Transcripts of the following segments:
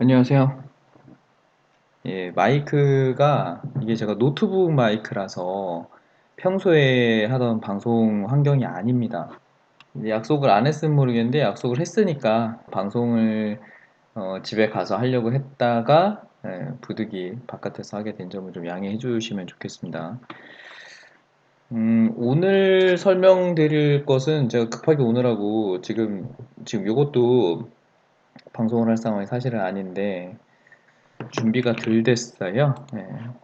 안녕하세요. 예, 마이크가 이게 제가 노트북 마이크라서 평소에 하던 방송 환경이 아닙니다. 이제 약속을 안 했으면 모르겠는데 약속을 했으니까 방송을 집에 가서 하려고 했다가 부득이 바깥에서 하게 된 점을 좀 양해해 주시면 좋겠습니다. 오늘 설명드릴 것은 제가 급하게 오느라고 지금 요것도 방송을 할 상황이 사실은 아닌데 준비가 덜 됐어요.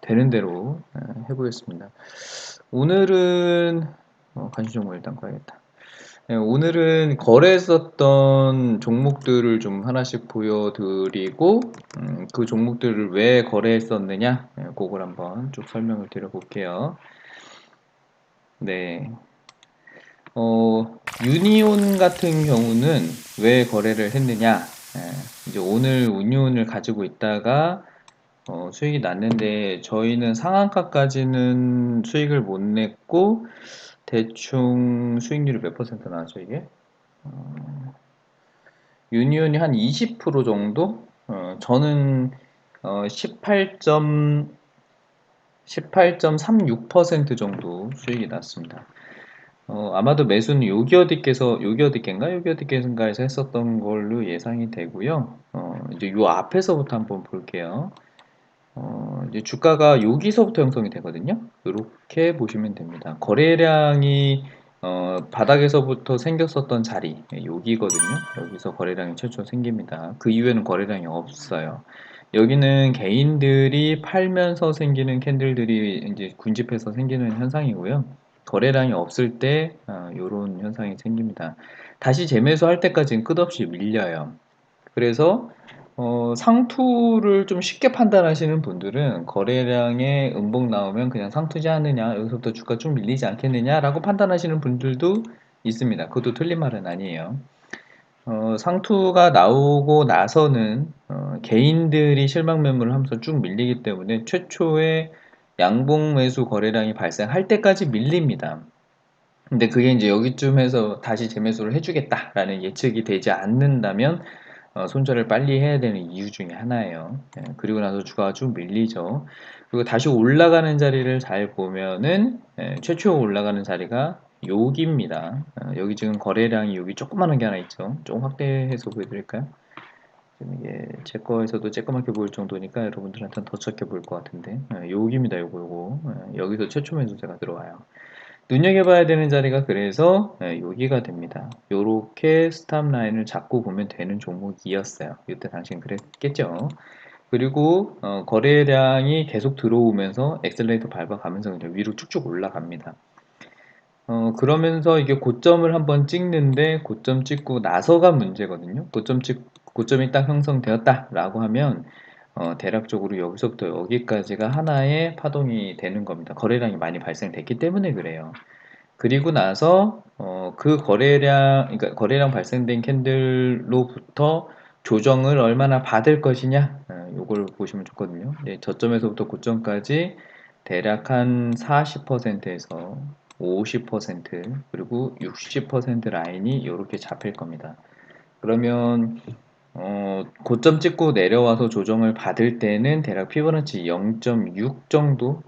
되는 대로 해보겠습니다. 오늘은 간식 종목 일단 꺼야겠다. 오늘은 거래했었던 종목들을 좀 하나씩 보여드리고 그 종목들을 왜 거래했었느냐 그걸 한번 쭉 설명을 드려볼게요. 네, 유니온 같은 경우는 왜 거래를 했느냐? 이제 오늘 운용을 가지고 있다가 수익이 났는데 저희는 상한가까지는 수익을 못 냈고 대충 수익률이 몇 퍼센트 나왔죠 이게? 유니온이 한 20% 정도? 저는 18.36% 정도 수익이 났습니다. 아마도 매수는 요기어디께서 했었던 걸로 예상이 되고요. 이제 요 앞에서부터 한번 볼게요. 이제 주가가 여기서부터 형성이 되거든요. 이렇게 보시면 됩니다. 거래량이 바닥에서부터 생겼었던 자리 여기거든요. 여기서 거래량이 최초 생깁니다. 그 이후에는 거래량이 없어요. 여기는 개인들이 팔면서 생기는 캔들들이 이제 군집해서 생기는 현상이고요. 거래량이 없을 때 이런 현상이 생깁니다. 다시 재매수할 때까지는 끝없이 밀려요. 그래서 상투를 좀 쉽게 판단하시는 분들은 거래량에 음봉 나오면 그냥 상투지 않느냐, 여기서부터 주가 좀 밀리지 않겠느냐라고 판단하시는 분들도 있습니다. 그것도 틀린 말은 아니에요. 상투가 나오고 나서는 개인들이 실망 매물을 하면서 쭉 밀리기 때문에 최초의 양봉 매수 거래량이 발생할 때까지 밀립니다. 근데 그게 이제 여기쯤에서 다시 재매수를 해주겠다라는 예측이 되지 않는다면 손절을 빨리 해야 되는 이유 중에 하나예요. 그리고 나서 주가가 쭉 밀리죠. 그리고 다시 올라가는 자리를 잘 보면은 최초 올라가는 자리가 여기입니다. 여기 지금 거래량이 여기 조그마한 게 하나 있죠. 좀 확대해서 보여드릴까요? 지금 이게 제 거에서도 쬐끄맣게 보일 정도니까 여러분들한테는 더 적게 보일 것 같은데 여기입니다. 요거 여기서 최초 매수세가 들어와요. 눈여겨봐야 되는 자리가 그래서 여기가 됩니다. 요렇게 스탑 라인을 잡고 보면 되는 종목이었어요. 이때 당신 그랬겠죠. 그리고 거래량이 계속 들어오면서 엑셀레이터 밟아가면서 그냥 위로 쭉쭉 올라갑니다. 그러면서 이게 고점을 한번 찍는데 고점 찍고 나서가 문제거든요. 고점이 딱 형성되었다라고 하면 대략적으로 여기서부터 여기까지가 하나의 파동이 되는 겁니다. 거래량이 많이 발생됐기 때문에 그래요. 그리고 나서 그 그러니까 거래량 발생된 캔들로부터 조정을 얼마나 받을 것이냐, 요걸 보시면 좋거든요. 네, 저점에서부터 고점까지 대략 한 40%에서 50% 그리고 60% 라인이 이렇게 잡힐 겁니다. 그러면 고점 찍고 내려와서 조정을 받을 때는 대략 피보나치 0.6 정도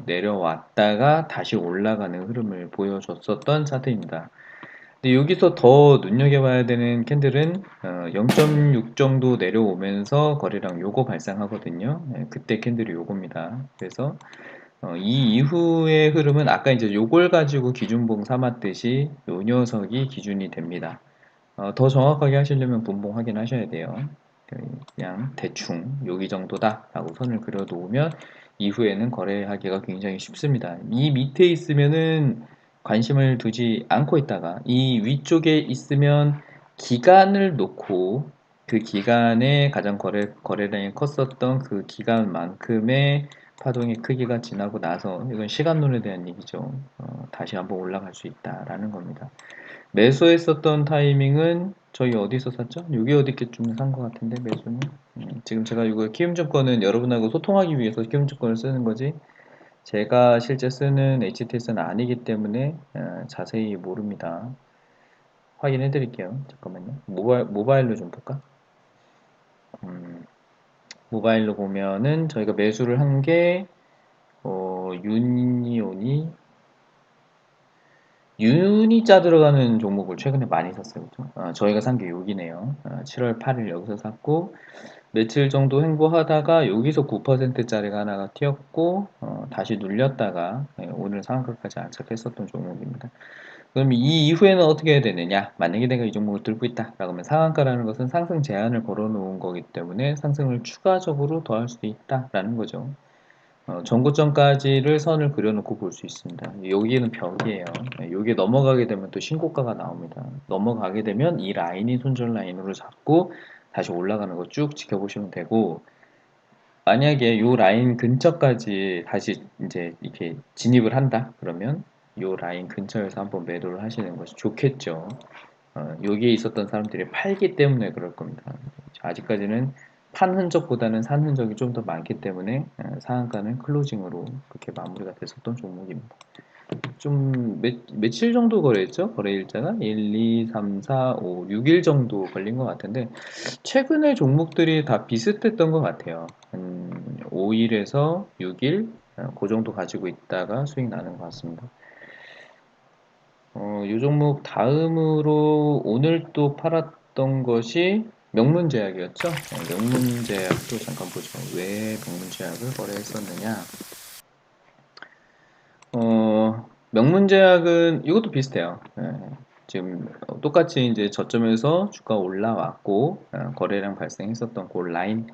내려왔다가 다시 올라가는 흐름을 보여줬었던 차트입니다. 근데 여기서 더 눈여겨봐야 되는 캔들은 0.6 정도 내려오면서 거래량 요거 발생하거든요. 그때 캔들이 요겁니다. 그래서 이 이후의 흐름은 아까 이제 요걸 가지고 기준봉 삼았듯이 요 녀석이 기준이 됩니다. 더 정확하게 하시려면 분봉 확인하셔야 돼요. 그냥 대충 여기 정도다 라고 선을 그려 놓으면 이후에는 거래하기가 굉장히 쉽습니다. 이 밑에 있으면은 관심을 두지 않고 있다가 이 위쪽에 있으면 기간을 놓고 그 기간에 가장 거래량이 컸었던 그 기간만큼의 파동의 크기가 지나고 나서 이건 시간론에 대한 얘기죠. 다시 한번 올라갈 수 있다라는 겁니다. 매수했었던 타이밍은 저희 어디서 샀죠? 여기 어디께쯤 산 것 같은데 매수는 지금 제가 이거 키움증권은 여러분하고 소통하기 위해서 키움증권을 쓰는 거지 제가 실제 쓰는 HTS는 아니기 때문에 자세히 모릅니다. 확인해 드릴게요. 잠깐만요. 모바일로 좀 볼까? 음, 모바일로 보면은 저희가 매수를 한 게, 유니온이, 유니자 들어가는 종목을 최근에 많이 샀어요. 그죠? 저희가 산 게 여기네요. 7월 8일 여기서 샀고, 며칠 정도 횡보하다가 여기서 9%짜리가 하나가 튀었고, 다시 눌렸다가 오늘 상한가까지 안착했었던 종목입니다. 그럼 이 이후에는 어떻게 해야 되느냐? 만약에 내가 이 종목을 들고 있다. 그러면 상한가라는 것은 상승 제한을 걸어 놓은 거기 때문에 상승을 추가적으로 더 할 수도 있다라는 거죠. 전고점까지를 선을 그려놓고 볼 수 있습니다. 여기는 벽이에요. 여기에 넘어가게 되면 또 신고가가 나옵니다. 넘어가게 되면 이 라인이 손절 라인으로 잡고 다시 올라가는 거 쭉 지켜보시면 되고, 만약에 이 라인 근처까지 다시 이제 이렇게 진입을 한다 그러면 이 라인 근처에서 한번 매도를 하시는 것이 좋겠죠. 여기에 있었던 사람들이 팔기 때문에 그럴 겁니다. 아직까지는 판 흔적보다는 산 흔적이 좀 더 많기 때문에 상한가는 클로징으로 그렇게 마무리가 됐었던 종목입니다. 좀 며칠 정도 거래했죠? 거래 일자가 1, 2, 3, 4, 5, 6일 정도 걸린 것 같은데 최근에 종목들이 다 비슷했던 것 같아요. 한 5일에서 6일 그 정도 가지고 있다가 수익 나는 것 같습니다. 이 종목 다음으로 오늘 또 팔았던 것이 명문제약이었죠. 명문제약도 잠깐 보죠. 왜 명문제약을 거래했었느냐? 명문제약은 이것도 비슷해요. 지금 똑같이 이제 저점에서 주가 올라왔고 거래량 발생했었던 그 라인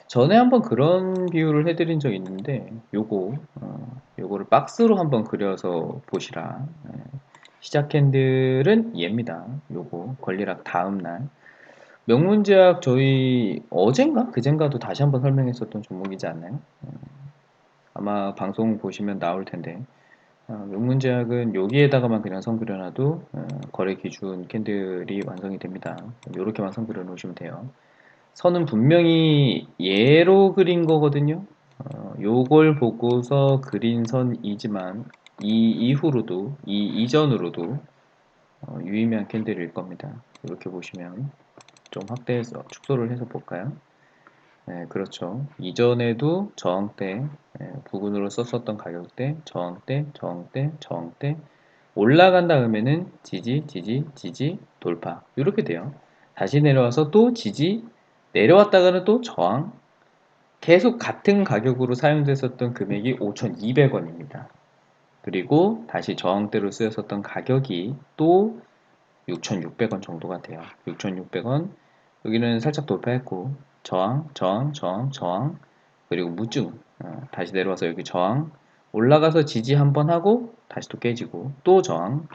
전에 한번 그런 비율을 해드린 적이 있는데 요거를 박스로 한번 그려서 보시라. 시작 캔들은 얘입니다. 요거 권리락 다음날 명문제약 저희 어젠가 그젠가도 다시 한번 설명했었던 종목이지 않나요? 아마 방송 보시면 나올 텐데 명문제약은 여기에다가만 그냥 선 그려놔도 거래 기준 캔들이 완성이 됩니다. 이렇게만 선 그려 놓으시면 돼요. 선은 분명히 얘로 그린 거거든요. 요걸 보고서 그린 선이지만 이 이후로도 이 이전으로도 유의미한 캔들일 겁니다. 이렇게 보시면 좀 확대해서 축소를 해서 볼까요? 네, 그렇죠. 이전에도 저항대, 부근으로 썼었던 가격대, 저항대, 저항대, 저항대, 올라간 다음에는 지지, 지지, 지지, 돌파. 이렇게 돼요. 다시 내려와서 또 지지, 내려왔다가는 또 저항. 계속 같은 가격으로 사용됐었던 금액이 5,200원입니다. 그리고 다시 저항대로 쓰였었던 가격이 또 6,600원 정도가 돼요. 6,600원. 여기는 살짝 돌파했고 저항, 저항, 저항, 저항 그리고 무증 다시 내려와서 여기 저항 올라가서 지지 한번 하고 다시 또 깨지고 또 저항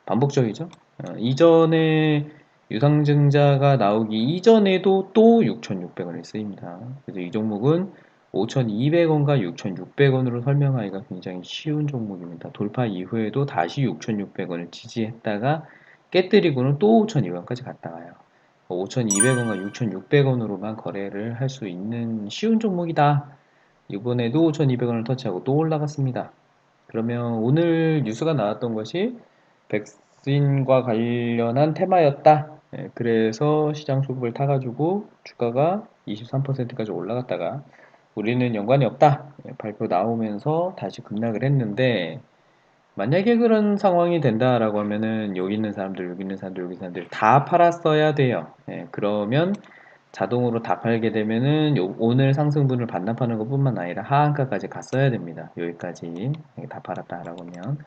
반복적이죠. 이전에 유상증자가 나오기 이전에도 또 6,600원이 쓰입니다. 그래서 이 종목은 5,200원과 6,600원으로 설명하기가 굉장히 쉬운 종목입니다. 돌파 이후에도 다시 6,600원을 지지했다가 깨뜨리고는 또 5,200원까지 갔다 와요. 5,200원과 6,600원으로만 거래를 할 수 있는 쉬운 종목이다. 이번에도 5,200원을 터치하고 또 올라갔습니다. 그러면 오늘 뉴스가 나왔던 것이 백신과 관련한 테마였다. 그래서 시장 수급을 타가지고 주가가 23%까지 올라갔다가 우리는 연관이 없다. 발표 나오면서 다시 급락을 했는데 만약에 그런 상황이 된다라고 하면은 여기 있는 사람들, 여기 있는 사람들, 여기 있는 사람들 다 팔았어야 돼요. 그러면 자동으로 다 팔게 되면은 오늘 상승분을 반납하는 것뿐만 아니라 하한가까지 갔어야 됩니다. 여기까지 다 팔았다라고 하면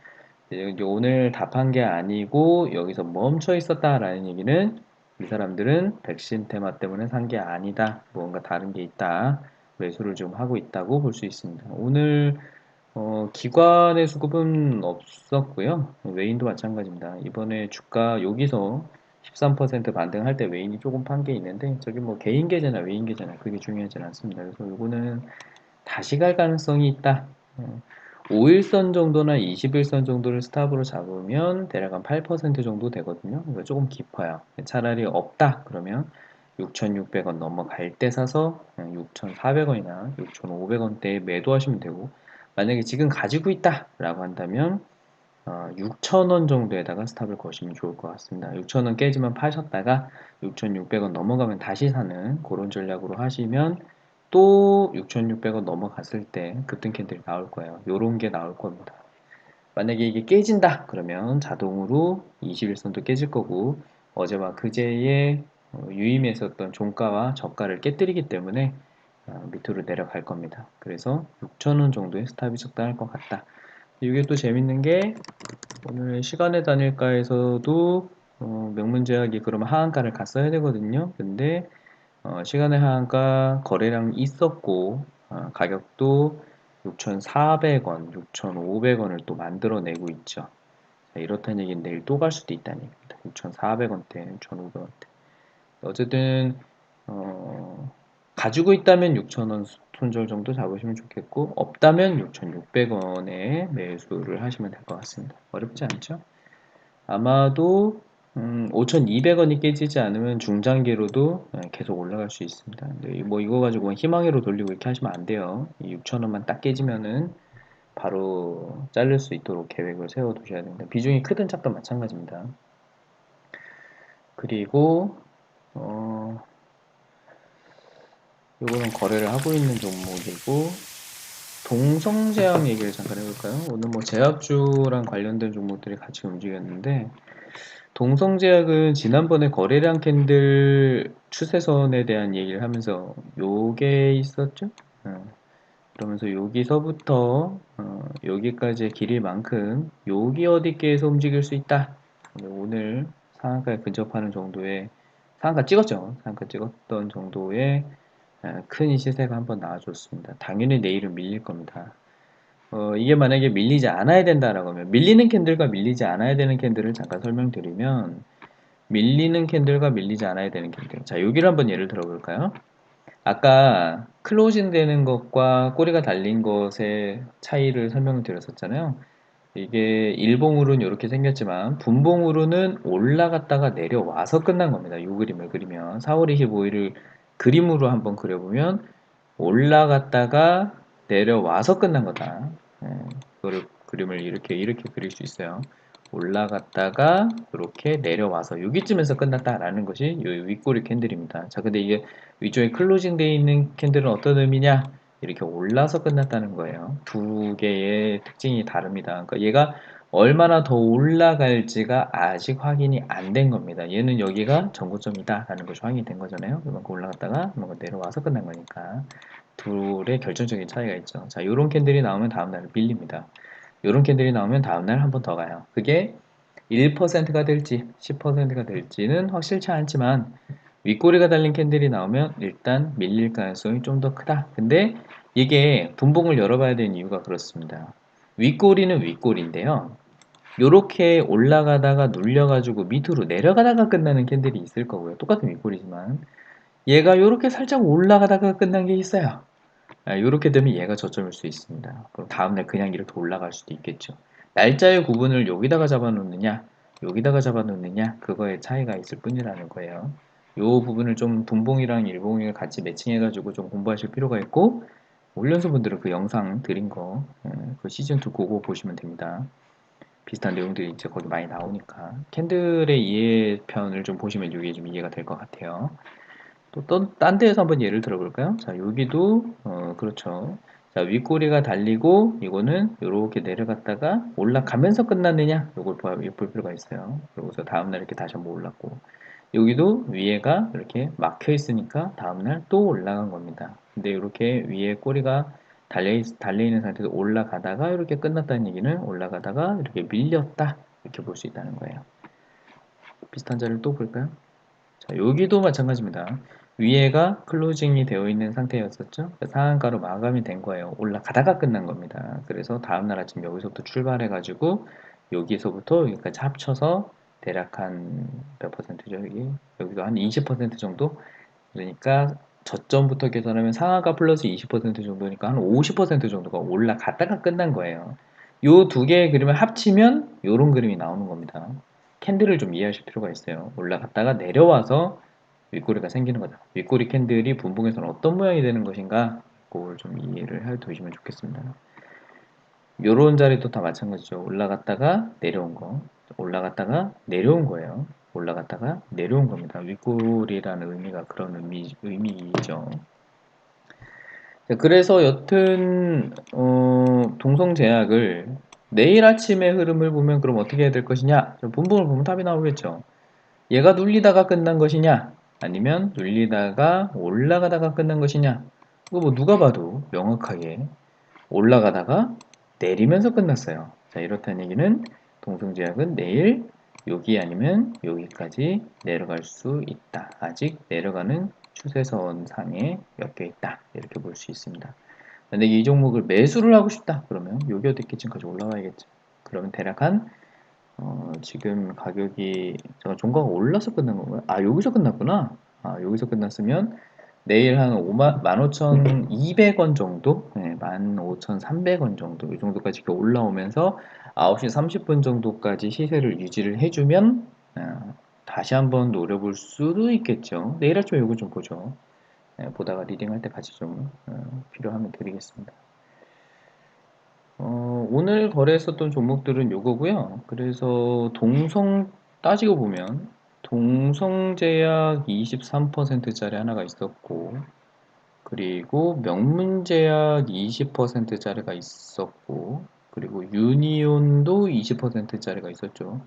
오늘 다 판 게 아니고 여기서 멈춰 있었다라는 얘기는 이 사람들은 백신 테마 때문에 산 게 아니다. 뭔가 다른 게 있다. 매수를 좀 하고 있다고 볼 수 있습니다. 오늘 기관의 수급은 없었고요. 외인도 마찬가지입니다. 이번에 주가 여기서 13% 반등할 때 외인이 조금 판 게 있는데 저게 뭐 개인 계좌나 외인 계좌나 그게 중요하지 않습니다. 그래서 요거는 다시 갈 가능성이 있다. 5일선 정도나 21선 정도를 스탑으로 잡으면 대략 한 8% 정도 되거든요. 그러니까 조금 깊어요. 차라리 없다 그러면 6,600원 넘어갈 때 사서 6,400원이나 6,500원대에 매도하시면 되고 만약에 지금 가지고 있다 라고 한다면 6,000원 정도에다가 스탑을 거시면 좋을 것 같습니다. 6,000원 깨지면 파셨다가 6,600원 넘어가면 다시 사는 그런 전략으로 하시면 또 6,600원 넘어갔을 때 급등 캔들이 나올 거예요. 요런 게 나올 겁니다. 만약에 이게 깨진다 그러면 자동으로 21선도 깨질 거고, 어제와 그제의 유임했었던 종가와 저가를 깨뜨리기 때문에 밑으로 내려갈 겁니다. 그래서 6,000원 정도의 스탑이 적당할 것 같다. 이게 또 재밌는 게, 오늘 시간의 단일가에서도 명문제약이 그러면 하한가를 갔어야 되거든요. 근데 시간의 하한가 거래량 있었고, 가격도 6,400원, 6,500원을 또 만들어내고 있죠. 자, 이렇다는 얘기는 내일 또 갈 수도 있다는 얘기입니다. 6,400원대, 6,500원대. 어쨌든 가지고 있다면 6,000원 손절 정도 잡으시면 좋겠고, 없다면 6,600원에 매수를 하시면 될 것 같습니다. 어렵지 않죠? 아마도 5,200원이 깨지지 않으면 중장기로도 계속 올라갈 수 있습니다. 근데 뭐 이거 가지고 희망으로 돌리고 이렇게 하시면 안 돼요. 이 6,000원만 딱 깨지면은 바로 자를 수 있도록 계획을 세워 두셔야 됩니다. 비중이 크든 작든 마찬가지입니다. 그리고 요거는 거래를 하고 있는 종목이고, 동성제약 얘기를 잠깐 해볼까요? 오늘 뭐 제약주랑 관련된 종목들이 같이 움직였는데, 동성제약은 지난번에 거래량 캔들 추세선에 대한 얘기를 하면서 요게 있었죠? 그러면서 여기서부터 여기까지의 길이만큼 여기 어디께에서 움직일 수 있다. 오늘 상한가에 근접하는 정도의, 상한가 찍었죠? 상한가 찍었던 정도의 큰 시세가 한번 나와줬습니다. 당연히 내일은 밀릴 겁니다. 이게 만약에 밀리지 않아야 된다라고 하면, 밀리는 캔들과 밀리지 않아야 되는 캔들을 잠깐 설명드리면, 밀리는 캔들과 밀리지 않아야 되는 캔들. 자, 여기를 한번 예를 들어볼까요? 아까 클로징 되는 것과 꼬리가 달린 것의 차이를 설명을 드렸었잖아요. 이게 일봉으로는 이렇게 생겼지만 분봉으로는 올라갔다가 내려와서 끝난 겁니다. 이 그림을 그리면 4월 25일을 그림으로 한번 그려보면 올라갔다가 내려와서 끝난 거다. 이거를 그림을 이렇게 그릴 수 있어요. 올라갔다가 이렇게 내려와서 여기쯤에서 끝났다라는 것이 이 윗꼬리 캔들입니다. 자, 근데 이게 위쪽에 클로징 되어 있는 캔들은 어떤 의미냐? 이렇게 올라서 끝났다는 거예요. 두 개의 특징이 다릅니다. 그러니까 얘가 얼마나 더 올라갈지가 아직 확인이 안 된 겁니다. 얘는 여기가 전고점이다 라는 것이 확인이 된 거잖아요. 이만큼 올라갔다가 이만큼 내려와서 끝난 거니까 둘의 결정적인 차이가 있죠. 자, 요런 캔들이 나오면 다음날 밀립니다. 요런 캔들이 나오면 다음날 한 번 더 가요. 그게 1%가 될지 10%가 될지는 확실치 않지만 윗꼬리가 달린 캔들이 나오면 일단 밀릴 가능성이 좀 더 크다. 근데 이게 분봉을 열어봐야 되는 이유가 그렇습니다. 윗꼬리는 윗꼬리인데요. 요렇게 올라가다가 눌려가지고 밑으로 내려가다가 끝나는 캔들이 있을 거고요. 똑같은 윗꼬리지만 얘가 요렇게 살짝 올라가다가 끝난 게 있어요. 요렇게 되면 얘가 저점일 수 있습니다. 그럼 다음날 그냥 이렇게 올라갈 수도 있겠죠. 날짜의 구분을 여기다가 잡아놓느냐, 여기다가 잡아놓느냐, 그거에 차이가 있을 뿐이라는 거예요. 요 부분을 좀 분봉이랑 일봉을 같이 매칭해가지고 좀 공부하실 필요가 있고, 훈련소 분들은 그 영상 드린 거, 그 시즌2 그거 보시면 됩니다. 비슷한 내용들이 이제 거기 많이 나오니까. 캔들의 이해편을 좀 보시면 이게 좀 이해가 될 것 같아요. 또 딴 데에서 한번 예를 들어볼까요? 자, 여기도 그렇죠. 자, 윗꼬리가 달리고 이거는 이렇게 내려갔다가 올라가면서 끝났느냐? 이걸 볼 필요가 있어요. 그러고서 다음날 이렇게 다시 한번 올랐고, 여기도 위에가 이렇게 막혀 있으니까 다음날 또 올라간 겁니다. 근데 이렇게 위에 꼬리가 달려 있는 상태에서 올라가다가 이렇게 끝났다는 얘기는 올라가다가 이렇게 밀렸다, 이렇게 볼 수 있다는 거예요. 비슷한 자리를 또 볼까요? 자, 여기도 마찬가지입니다. 위에가 클로징이 되어 있는 상태였었죠. 상한가로 마감이 된 거예요. 올라가다가 끝난 겁니다. 그래서 다음날 아침 여기서부터 출발해 가지고 여기서부터 여기까지 합쳐서 대략 한 몇 퍼센트죠? 여기도 한 20% 정도. 그러니까 저점부터 계산하면 상한가 플러스 20% 정도니까 한 50% 정도가 올라갔다가 끝난 거예요. 요 두 개의 그림을 합치면 요런 그림이 나오는 겁니다. 캔들을 좀 이해하실 필요가 있어요. 올라갔다가 내려와서 윗꼬리가 생기는 거다. 윗꼬리 캔들이 분봉에서는 어떤 모양이 되는 것인가, 그걸 좀 이해를 해 두시면 좋겠습니다. 요런 자리도 다 마찬가지죠. 올라갔다가 내려온 거, 올라갔다가 내려온 거예요. 올라갔다가 내려온 겁니다. 윗골이라는 의미가 그런 의미이죠. 자, 그래서 여튼 동성제약을 내일 아침의 흐름을 보면 그럼 어떻게 해야 될 것이냐? 분봉을 보면 답이 나오겠죠. 얘가 눌리다가 끝난 것이냐? 아니면 눌리다가 올라가다가 끝난 것이냐? 이거 뭐 누가 봐도 명확하게 올라가다가 내리면서 끝났어요. 자, 이렇다는 얘기는 동성제약은 내일 여기 아니면 여기까지 내려갈 수 있다. 아직 내려가는 추세선 상에 엮여 있다. 이렇게 볼 수 있습니다. 만약에 이 종목을 매수를 하고 싶다. 그러면 여기 어디까지까지 올라가야겠죠. 그러면 대략 한 지금 가격이 제가 종가가 올라서 끝난 건가요? 아, 여기서 끝났구나. 아, 여기서 끝났으면 내일 한 15,200원 정도, 네, 15,300원 정도, 이 정도까지 이렇게 올라오면서 9시 30분 정도까지 시세를 유지를 해주면 다시 한번 노려볼 수도 있겠죠. 내일 아침에 이거 좀 보죠. 네, 보다가 리딩할 때 같이 좀 필요하면 드리겠습니다. 오늘 거래했었던 종목들은 요거고요. 그래서 동성 따지고 보면 동성제약 23%짜리 하나가 있었고, 그리고 명문제약 20%짜리가 있었고, 그리고 유니온도 20%짜리가 있었죠.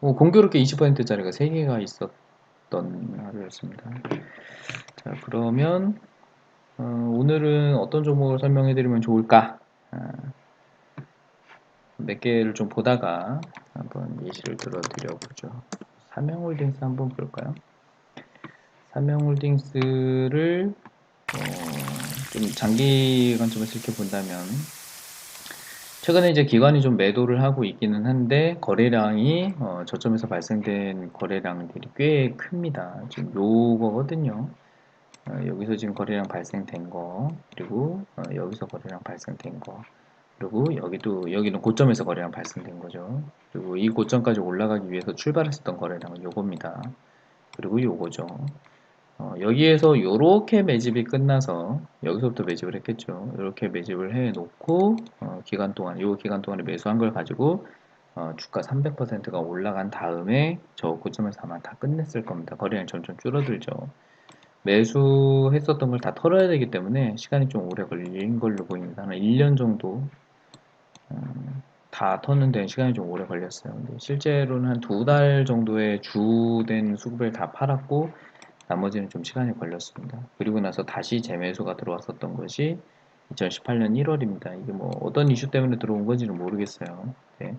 공교롭게 20%짜리가 3개가 있었던 하루였습니다. 자, 그러면 오늘은 어떤 종목을 설명해 드리면 좋을까? 몇 개를 좀 보다가 한번 예시를 들어드려 보죠. 삼양홀딩스 한번 볼까요? 삼양홀딩스를 좀 장기 관점에서 이렇게 본다면 최근에 이제 기관이 좀 매도를 하고 있기는 한데 거래량이 저점에서 발생된 거래량들이 꽤 큽니다. 지금 요거거든요. 여기서 지금 거래량 발생된 거, 그리고 여기서 거래량 발생된 거, 그리고 여기는 고점에서 거래량 발생된 거죠. 그리고 이 고점까지 올라가기 위해서 출발했었던 거래량은 요겁니다. 그리고 요거죠. 여기에서 요렇게 매집이 끝나서 여기서부터 매집을 했겠죠. 이렇게 매집을 해 놓고 요 기간 동안에 매수한 걸 가지고 주가 300%가 올라간 다음에 저 고점에서 아마 다 끝냈을 겁니다. 거래량이 점점 줄어들죠. 매수했었던 걸 다 털어야 되기 때문에 시간이 좀 오래 걸린 걸로 보입니다. 한 1년 정도 다 터는 데는 시간이 좀 오래 걸렸어요. 근데 실제로는 한 2달 정도의 주된 수급을 다 팔았고 나머지는 좀 시간이 걸렸습니다. 그리고 나서 다시 재매수가 들어왔었던 것이 2018년 1월입니다. 이게 뭐 어떤 이슈 때문에 들어온 건지는 모르겠어요. 네.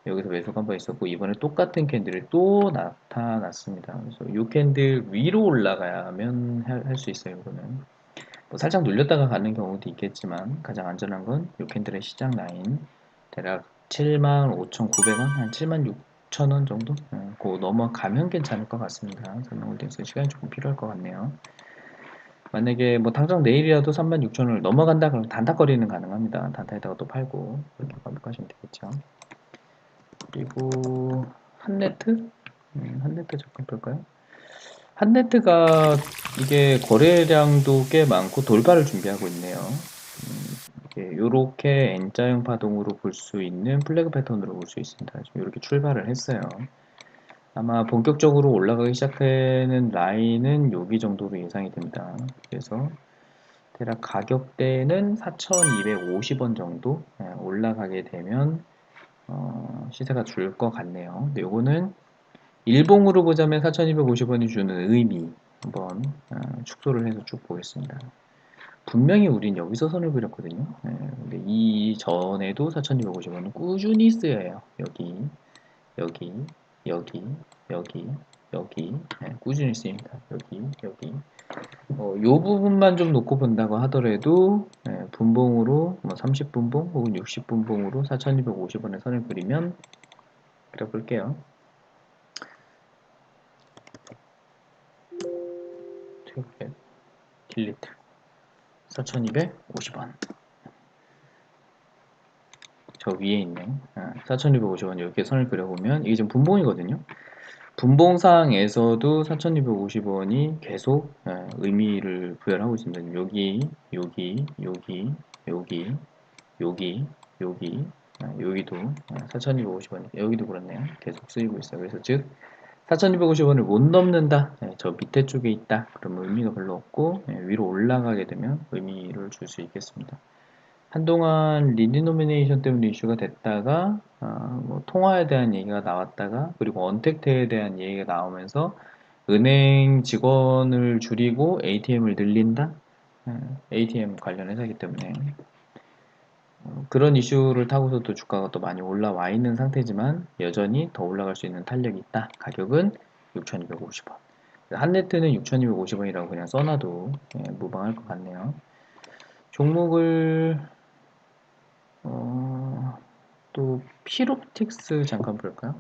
여기서 매수가 한번 있었고 이번에 똑같은 캔들이 또 나타났습니다. 그래서 이 캔들 위로 올라가야면 할 수 있어요. 이거는 뭐 살짝 눌렸다가 가는 경우도 있겠지만 가장 안전한 건 이 캔들의 시장 라인 대략 75,900원, 한 76,000원 정도? 그거 넘어가면 괜찮을 것 같습니다. 설명홀딩스 시간이 조금 필요할 것 같네요. 만약에 뭐 당장 내일이라도 36,000원을 넘어간다 그러면 단타거리는 가능합니다. 단타에다가 또 팔고 그렇게 완벽하시면 되겠죠. 그리고 한네트? 한네트 잠깐 볼까요? 한네트가 이게 거래량도 꽤 많고 돌파를 준비하고 있네요. 이렇게 N자형 파동으로 볼 수 있는 플래그 패턴으로 볼 수 있습니다. 지금 이렇게 출발을 했어요. 아마 본격적으로 올라가기 시작하는 라인은 여기 정도로 예상이 됩니다. 그래서 대략 가격대는 4,250원 정도 올라가게 되면 시세가 줄 것 같네요. 근데 요거는 일봉으로 보자면 4,250원이 주는 의미 한번 축소를 해서 쭉 보겠습니다. 분명히 우린 여기서 선을 그렸거든요. 근데 이 전에도 4,250원은 꾸준히 쓰여요. 여기, 여기, 여기, 여기, 여기, 꾸준히 쓰입니다. 여기, 여기. 요 부분만 좀 놓고 본다고 하더라도 분봉으로 뭐 30분봉 혹은 60분봉으로 4,250원의 선을 그리면 그려볼게요. 태블릿 딜리트 4,250원 저 위에 있네. 4,250원 이렇게 선을 그려보면 이게 지금 분봉이거든요. 분봉상에서도 4,250원이 계속 의미를 부여하고 있습니다. 여기, 여기, 여기, 여기, 여기, 여기, 여기도 4,250원, 여기도 그렇네요. 계속 쓰이고 있어요. 그래서 즉 4,250원을 못 넘는다. 저 밑에 쪽에 있다. 그러면 의미가 별로 없고 위로 올라가게 되면 의미를 줄 수 있겠습니다. 한동안 리디노미네이션 때문에 이슈가 됐다가 뭐 통화에 대한 얘기가 나왔다가 그리고 언택트에 대한 얘기가 나오면서 은행 직원을 줄이고 ATM을 늘린다. ATM 관련 회사이기 때문에 그런 이슈를 타고서도 주가가 또 많이 올라와 있는 상태지만 여전히 더 올라갈 수 있는 탄력이 있다. 가격은 6,250원. 한네트는 6,250원이라고 그냥 써놔도 무방할 것 같네요. 종목을 또 피롭틱스 잠깐 볼까요?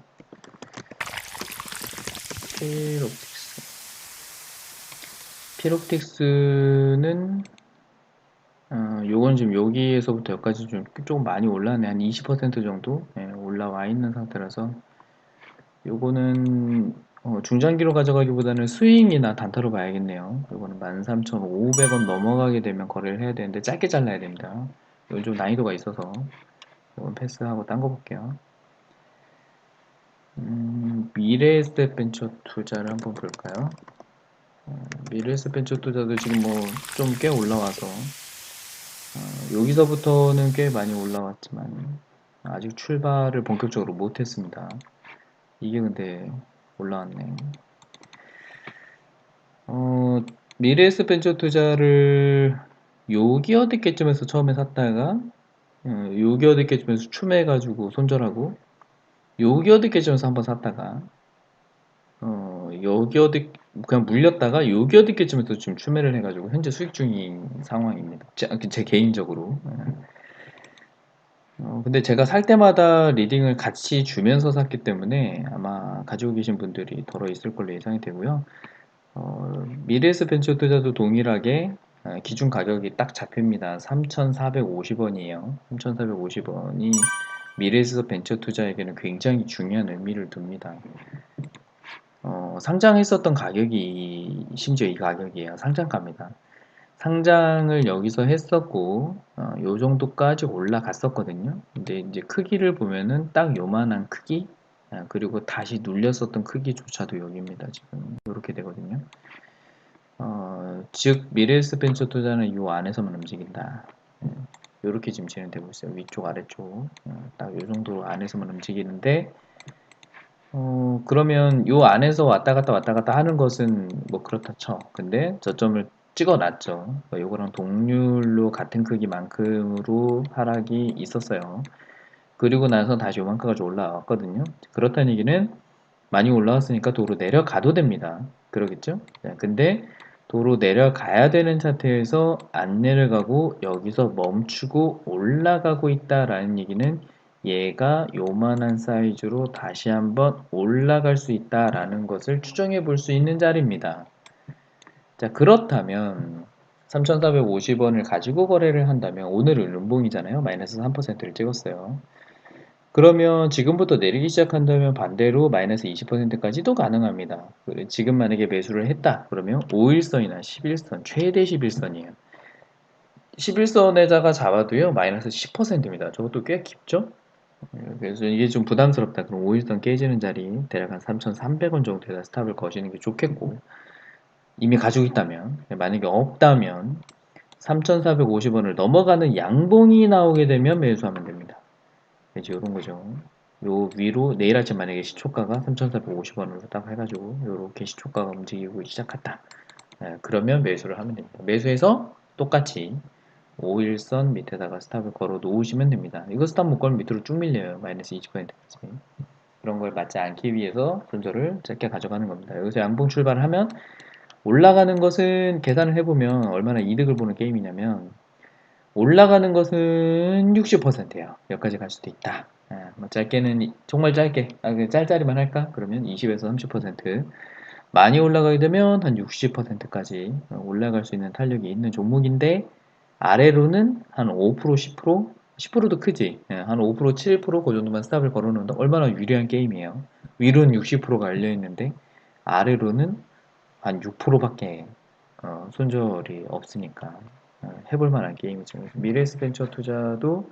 피롭틱스는 요건 지금 여기에서부터 여기까지 좀 조금 많이 올라네. 한 20% 정도 올라와 있는 상태라서 요거는 중장기로 가져가기보다는 스윙이나 단타로 봐야겠네요. 요거는 13,500원 넘어가게 되면 거래를 해야 되는데 짧게 잘라야 됩니다. 이건 좀 난이도가 있어서 이건 패스하고 딴 거 볼게요. 미래에셋 벤처 투자를 한번 볼까요? 미래에셋 벤처 투자도 지금 뭐 좀 꽤 올라와서 여기서부터는 꽤 많이 올라왔지만 아직 출발을 본격적으로 못했습니다. 이게 근데 올라왔네. 미래에셋 벤처 투자를 요기 어디께쯤에서 처음에 샀다가 요기 어디께쯤에서 추매해가지고 손절하고 요기 어디께쯤에서 한번 샀다가 여기 어디 그냥 물렸다가 여기 어디께쯤에서 지금 추매를 해가지고 현재 수익 중인 상황입니다. 제 개인적으로. 근데 제가 살 때마다 리딩을 같이 주면서 샀기 때문에 아마 가지고 계신 분들이 덜어 있을 걸로 예상이 되고요. 미래에셋 벤처 투자도 동일하게 기준 가격이 딱 잡힙니다. 3,450원이에요. 3,450원이 미래에셋 벤처 투자에게는 굉장히 중요한 의미를 둡니다. 상장했었던 가격이 심지어 이 가격이에요. 상장가입니다. 상장을 여기서 했었고 요 정도까지 올라갔었거든요. 근데 이제 크기를 보면은 딱 요만한 크기 그리고 다시 눌렸었던 크기조차도 여기입니다. 지금 이렇게 되거든요. 즉 미래에셋 벤처 투자는 요 안에서만 움직인다. 이렇게 지금 진행되고 있어요. 위쪽 아래쪽 딱 요 정도 안에서만 움직이는데 그러면 요 안에서 왔다 갔다 하는 것은 뭐 그렇다 쳐. 근데 저점을 찍어 놨죠. 요거랑 동률로 같은 크기만큼으로 하락이 있었어요. 그리고 나서 다시 요만큼까지 올라왔거든요. 그렇다는 얘기는 많이 올라왔으니까 도로 내려가도 됩니다. 그러겠죠? 근데 도로 내려가야 되는 차트에서 안 내려가고 여기서 멈추고 올라가고 있다라는 얘기는 얘가 요만한 사이즈로 다시 한번 올라갈 수 있다라는 것을 추정해 볼 수 있는 자리입니다. 자, 그렇다면 3,450원을 가지고 거래를 한다면 오늘은 음봉이잖아요. 마이너스 3%를 찍었어요. 그러면 지금부터 내리기 시작한다면 반대로 마이너스 20%까지도 가능합니다. 지금 만약에 매수를 했다. 그러면 5일선이나 11선, 최대 11선이에요. 11선에다가 잡아도요, 마이너스 10%입니다. 저것도 꽤 깊죠? 그래서 이게 좀 부담스럽다. 그럼 5일선 깨지는 자리, 대략 한 3,300원 정도에다 스탑을 거시는 게 좋겠고, 이미 가지고 있다면, 만약에 없다면, 3,450원을 넘어가는 양봉이 나오게 되면 매수하면 됩니다. 이제 이런 거죠. 요 위로 내일 아침 만약에 시초가가 3,450원으로 딱 해가지고 요렇게 시초가가 움직이고 시작했다. 그러면 매수를 하면 됩니다. 매수해서 똑같이 5일선 밑에다가 스탑을 걸어 놓으시면 됩니다. 이거 스탑 못 걸면 밑으로 쭉 밀려요. 마이너스 20%까지. 그런 걸 맞지 않기 위해서 순서를 짧게 가져가는 겁니다. 여기서 양봉 출발을 하면 올라가는 것은 계산을 해보면 얼마나 이득을 보는 게임이냐면 올라가는 것은 60%예요. 여기까지 갈 수도 있다. 뭐 짧게는 정말 짧게 짤짤이만 할까? 그러면 20에서 30% 많이 올라가게 되면 한 60%까지 올라갈 수 있는 탄력이 있는 종목인데 아래로는 한 5%, 10%, 10%도 크지. 한 5%, 7%그 정도만 스탑을 걸어놓는다. 얼마나 유리한 게임이에요. 위로는 60%가 열려있는데 아래로는 한 6%밖에 손절이 없으니까 해볼 만한 게임이죠. 미래에셋 벤처 투자도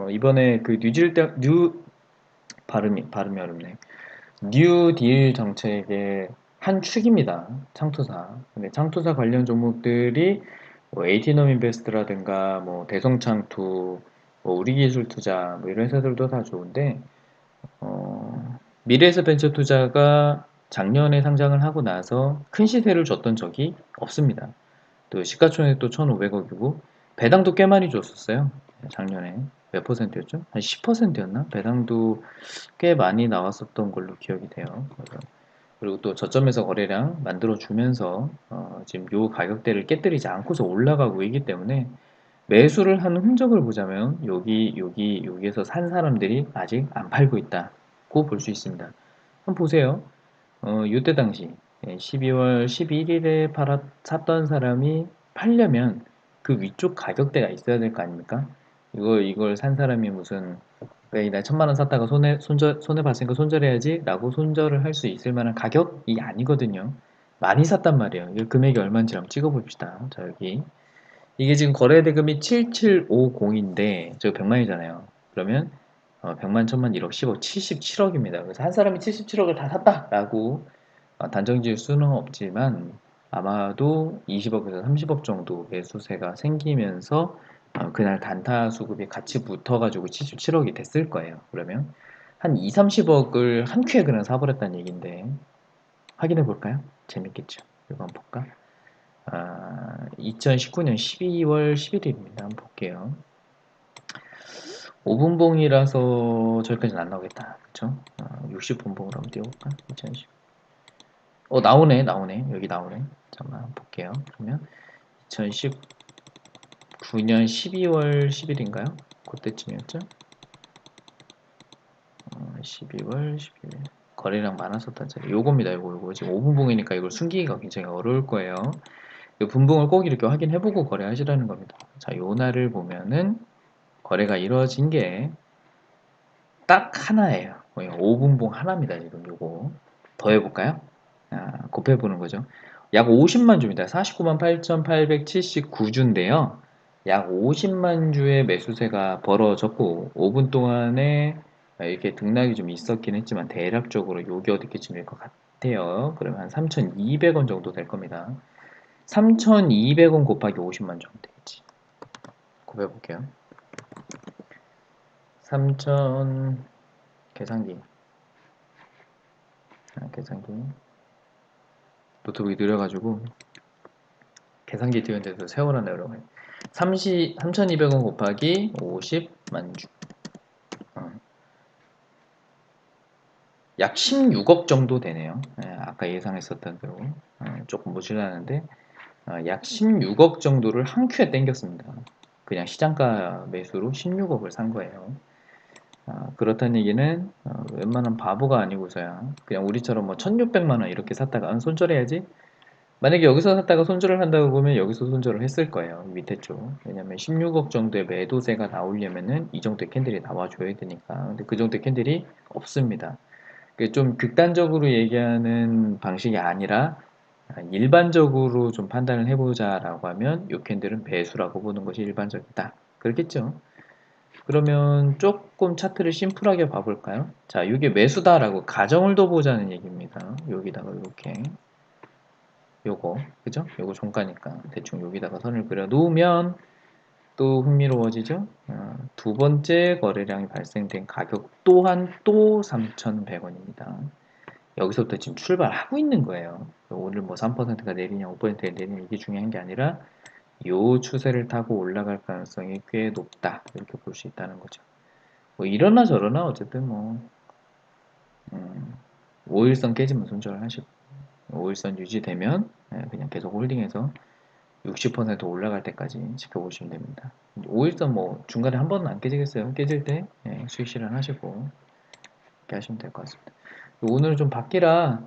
이번에 그 뉴질랜드 뉴 발음이 어렵네. 뉴딜 정책의 한 축입니다. 창투사. 근데 창투사 관련 종목들이 뭐 에이티넘 인베스트라든가 뭐 대성창투, 뭐 우리기술투자 뭐 이런 회사들도 다 좋은데 미래에셋 벤처 투자가 작년에 상장을 하고 나서 큰 시세를 줬던 적이 없습니다. 또 시가총액도 1,500억이고 배당도 꽤 많이 줬었어요. 작년에 몇 퍼센트였죠? 한 10%였나? 배당도 꽤 많이 나왔었던 걸로 기억이 돼요. 그리고 또 저점에서 거래량 만들어주면서 지금 요 가격대를 깨뜨리지 않고서 올라가고 있기 때문에 매수를 한 흔적을 보자면 여기에서 산 사람들이 아직 안 팔고 있다고 볼 수 있습니다. 한번 보세요. 이때 당시 12월 11일에 샀던 사람이 팔려면 그 위쪽 가격대가 있어야 될 거 아닙니까? 이걸 산 사람이 무슨 그래, 나 1,000만 원 샀다가 손해 봤으니까 손절해야지 라고 손절을 할 수 있을 만한 가격이 아니거든요. 많이 샀단 말이에요. 이 금액이 얼마인지 한번 찍어봅시다. 자, 여기. 이게 지금 거래대금이 7750인데, 저 100만이잖아요. 그러면 100만, 1000만, 1억, 10억, 77억입니다. 그래서 한 사람이 77억을 다 샀다라고 단정 지을 수는 없지만 아마도 20억에서 30억 정도 매수세가 생기면서 그날 단타 수급이 같이 붙어가지고 77억이 됐을 거예요. 그러면 한 2, 30억을 한 큐에 그냥 사버렸다는 얘기인데 확인해 볼까요? 재밌겠죠. 이거 한번 볼까? 2019년 12월 11일입니다. 한번 볼게요. 5분봉이라서 저기까지는 안 나오겠다. 그쵸? 60분봉으로 한번 띄워볼까? 2010. 나오네. 여기 나오네. 잠깐만 한번 볼게요. 그러면 2019년 12월 10일인가요? 그때쯤이었죠? 12월 10일. 거래량 많았었던 자리. 요겁니다. 요거. 지금 5분봉이니까 이걸 숨기기가 굉장히 어려울 거예요. 이 분봉을 꼭 이렇게 확인해보고 거래하시라는 겁니다. 자, 요 날을 보면은 거래가 이루어진 게 딱 하나예요. 5분봉 하나입니다. 지금 요거. 더 해볼까요? 곱해보는 거죠. 약 50만 주입니다. 49만 8,879주인데요. 약 50만 주의 매수세가 벌어졌고 5분 동안에 이렇게 등락이 좀 있었긴 했지만 대략적으로 요게 어디쯤일 것 같아요. 그러면 한 3,200원 정도 될 겁니다. 3,200원 곱하기 50만 주 하면 되겠지. 곱해볼게요. 3,000 계산기 노트북이 느려가지고 계산기 띄우는데도 세월하네 여러분. 3,200원 곱하기 50만 주. 약 16억 정도 되네요. 아까 예상했었던 대로 조금 모자라는데 약 16억 정도를 한 큐에 땡겼습니다. 그냥 시장가 매수로 16억을 산 거예요. 그렇다는 얘기는 웬만한 바보가 아니고서야 그냥 우리처럼 뭐 1,600만 원 이렇게 샀다가 손절해야지. 만약에 여기서 샀다가 손절을 한다고 보면 여기서 손절을 했을 거예요. 밑에 쪽. 왜냐면 16억 정도의 매도세가 나오려면은 이 정도의 캔들이 나와줘야 되니까. 근데 그 정도의 캔들이 없습니다. 좀 극단적으로 얘기하는 방식이 아니라 일반적으로 좀 판단을 해보자라고 하면 요 캔들은 배수라고 보는 것이 일반적이다. 그렇겠죠? 그러면 조금 차트를 심플하게 봐볼까요? 자, 이게 매수다라고 가정을 둬보자는 얘기입니다. 여기다가 이렇게 요거 그죠? 요거 종가니까 대충 여기다가 선을 그려 놓으면 또 흥미로워지죠? 두 번째 거래량이 발생된 가격 또한 또 3,100원입니다. 여기서부터 지금 출발하고 있는 거예요. 오늘 뭐 3%가 내리냐 5%가 내리냐 이게 중요한 게 아니라 요 추세를 타고 올라갈 가능성이 꽤 높다 이렇게 볼 수 있다는 거죠. 뭐 이러나 저러나 어쨌든 뭐 5일선 깨지면 손절을 하시고 5일선 유지되면 그냥 계속 홀딩해서 60% 올라갈 때까지 지켜보시면 됩니다. 5일선 뭐 중간에 한 번은 안 깨지겠어요. 깨질 때 수익 실현하시고 이렇게 하시면 될 것 같습니다. 오늘은 좀 바뀌라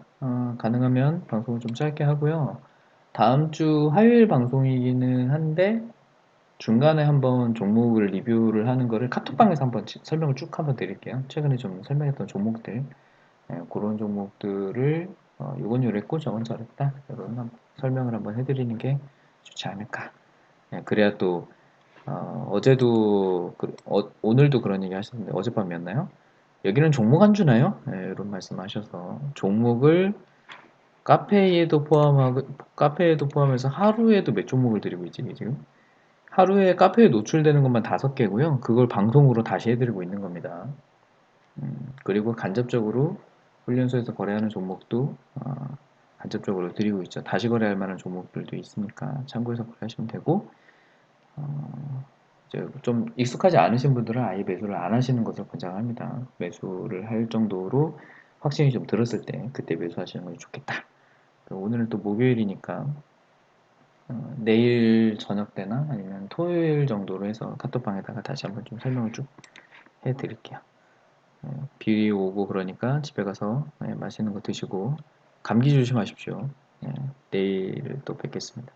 가능하면 방송을 좀 짧게 하고요. 다음 주 화요일 방송이기는 한데 중간에 한번 종목을 리뷰를 하는 거를 카톡방에서 한번 설명을 쭉 한번 드릴게요. 최근에 좀 설명했던 종목들 그런 종목들을 이건 이랬고 저건 저랬다 이런 설명을 한번 해드리는 게 좋지 않을까. 그래야 또 어제도 오늘도 그런 얘기 하셨는데 어젯밤이었나요? 여기는 종목 안 주나요? 네, 이런 말씀하셔서 종목을 카페에도 포함해서 하루에도 몇 종목을 드리고 있지 지금? 하루에 카페에 노출되는 것만 5개고요. 그걸 방송으로 다시 해드리고 있는 겁니다. 그리고 간접적으로 훈련소에서 거래하는 종목도 간접적으로 드리고 있죠. 다시 거래할 만한 종목들도 있으니까 참고해서 거래하시면 되고, 이제 좀 익숙하지 않으신 분들은 아예 매수를 안 하시는 것을 권장합니다. 매수를 할 정도로 확신이 좀 들었을 때 그때 매수하시는 것이 좋겠다. 오늘은 또 목요일이니까 내일 저녁 때나 아니면 토요일 정도로 해서 카톡방에다가 다시 한번 좀 설명을 쭉 해드릴게요. 비 오고 그러니까 집에 가서 맛있는 거 드시고 감기 조심하십시오. 내일 또 뵙겠습니다.